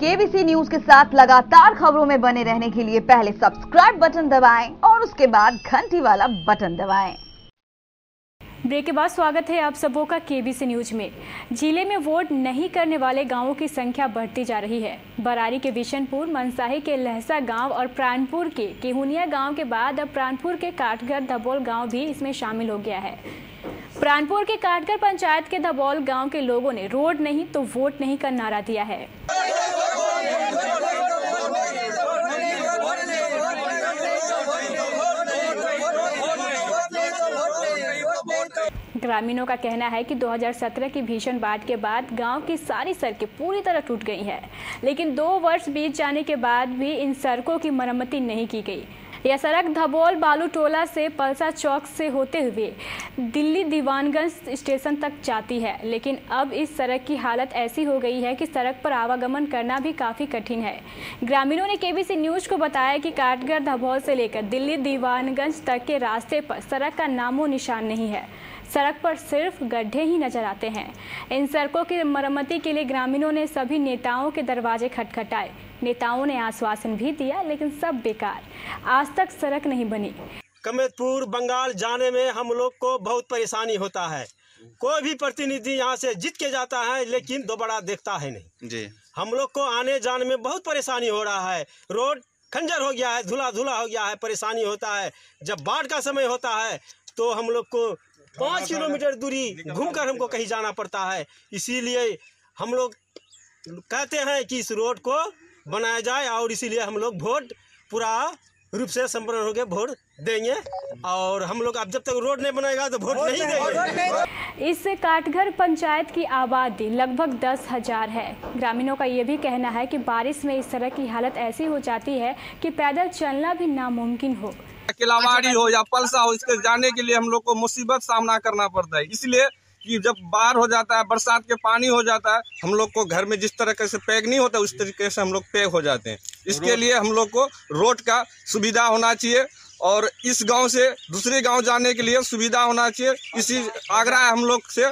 KBC news के साथ लगातार खबरों में बने रहने के लिए पहले सब्सक्राइब बटन दबाएं और उसके बाद घंटी वाला बटन दबाएं। ब्रेक के बाद स्वागत है आप सबों का केबीसी न्यूज में। जिले में वोट नहीं करने वाले गांवों की संख्या बढ़ती जा रही है। बरारी के बिशनपुर, मनसाही के लहसा गांव और प्राणपुर के केहुनिया गांव के बाद अब प्राणपुर के काटघर धबोल गांव भी इसमें शामिल हो गया है। प्राणपुर के काटघर पंचायत के धबोल गांव के लोगों ने रोड नहीं तो वोट नहीं का नारा दिया है। ग्रामीणों का कहना है कि 2017 की भीषण बाढ़ के बाद गांव की सारी सड़कें पूरी तरह टूट गई हैं, लेकिन 2 वर्ष बीत जाने के बाद भी इन सड़कों की मरम्मती नहीं की गई। यह सड़क धबोल बालू टोला से पलसा चौक से होते हुए दिल्ली दीवानगंज स्टेशन तक जाती है, लेकिन अब इस सड़क की हालत ऐसी हो गई है कि सड़क पर आवागमन करना भी काफ़ी कठिन है। ग्रामीणों ने केबीसी न्यूज को बताया कि काटघर धबोल से लेकर दिल्ली दीवानगंज तक के रास्ते पर सड़क का नामो निशान नहीं है। सड़क पर सिर्फ गड्ढे ही नजर आते हैं। इन सड़कों की मरम्मती के लिए ग्रामीणों ने सभी नेताओं के दरवाजे खटखटाए। नेताओं ने आश्वासन भी दिया, लेकिन सब बेकार। आज तक सड़क नहीं बनी। कमेतपुर बंगाल जाने में हम लोग को बहुत परेशानी होता है। कोई भी प्रतिनिधि यहाँ से जीत के जाता है, लेकिन दोबारा देखता है नहीं जी। हम लोग को आने जाने में बहुत परेशानी हो रहा है। रोड खंजर हो गया है, धुला धुला हो गया है, परेशानी होता है। जब बाढ़ का समय होता है तो हम लोग को 5 किलोमीटर दूरी घूमकर हमको कहीं जाना पड़ता है। इसीलिए हम लोग कहते हैं कि इस रोड को बनाया जाए, और इसीलिए हम लोग वोट पूरा रूप से संपन्न होकर वोट देंगे। और हम लोग अब जब तक रोड नहीं बनाएगा तो वोट नहीं देंगे। इस काटघर पंचायत की आबादी लगभग 10,000 है। ग्रामीणों का ये भी कहना है कि बारिश में इस सड़क की हालत ऐसी हो जाती है कि पैदल चलना भी नामुमकिन हो। किलावाड़ी हो या पलसा हो, इसके जाने के लिए हम लोग को मुसीबत सामना करना पड़ता है। इसलिए कि जब बाढ़ हो जाता है, बरसात के पानी हो जाता है, हम लोग को घर में जिस तरीके से पैक नहीं होता उस तरीके से हम लोग पैक हो जाते हैं। इसके लिए हम लोग को रोड का सुविधा होना चाहिए और इस गांव से दूसरे गांव जाने के लिए सुविधा होना चाहिए। इसी आग्रह है हम लोग से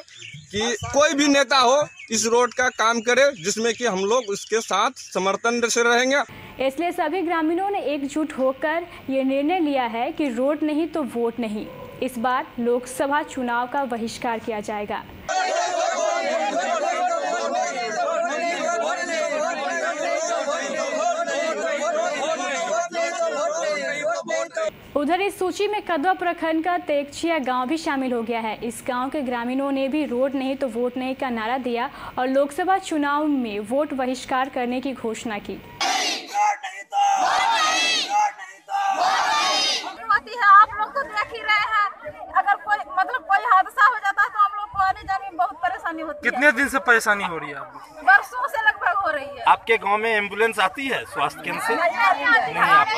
कि कोई भी नेता हो इस रोड का काम करे, जिसमें कि हम लोग उसके साथ समर्थन से रहेंगे। इसलिए सभी ग्रामीणों ने एकजुट होकर ये निर्णय लिया है कि रोड नहीं तो वोट नहीं। इस बार लोकसभा चुनाव का बहिष्कार किया जाएगा। उधर इस सूची में कदवा प्रखंड का तेगचिया गांव भी शामिल हो गया है। इस गांव के ग्रामीणों ने भी रोड नहीं तो वोट नहीं का नारा दिया और लोकसभा चुनाव में वोट बहिष्कार करने की घोषणा की। आप लोग तो देख ही रहे हैं, अगर कोई हादसा हो जाता है तो हम लोग को आने जाने में बहुत परेशानी होती है। कितने दिन से परेशानी हो रही है आपको? बरसों से लगभग हो रही है। आपके गांव में एम्बुलेंस आती है स्वास्थ्य केंद्र से?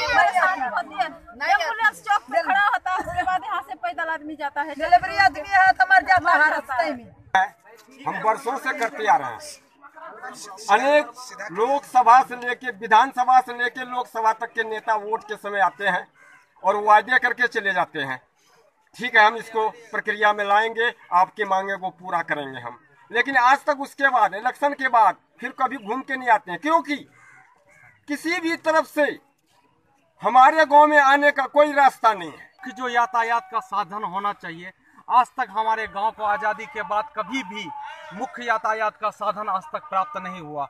परेशानी होती है। एम्बुलेंस चौक पे खड़ा होता है, उसके बाद यहाँ से पैदल आदमी जाता है। डिलीवरी आदमी है तो मर जाता है रास्ते में। हम बरसों से करते आ रहे हैं। अनेक लोकसभा से लेके विधानसभा से लेके लोकसभा तक के नेता वोट के समय आते हैं और वायदे करके चले जाते हैं। ठीक है, हम इसको प्रक्रिया में लाएंगे, आपकी मांगे को पूरा करेंगे हम। लेकिन आज तक उसके बाद इलेक्शन के बाद फिर कभी घूम के नहीं आते हैं, क्योंकि किसी भी तरफ से हमारे गांव में आने का कोई रास्ता नहीं है। कि जो यातायात का साधन होना चाहिए, आज तक हमारे गांव को आज़ादी के बाद कभी भी मुख्य यातायात का साधन आज तक प्राप्त नहीं हुआ।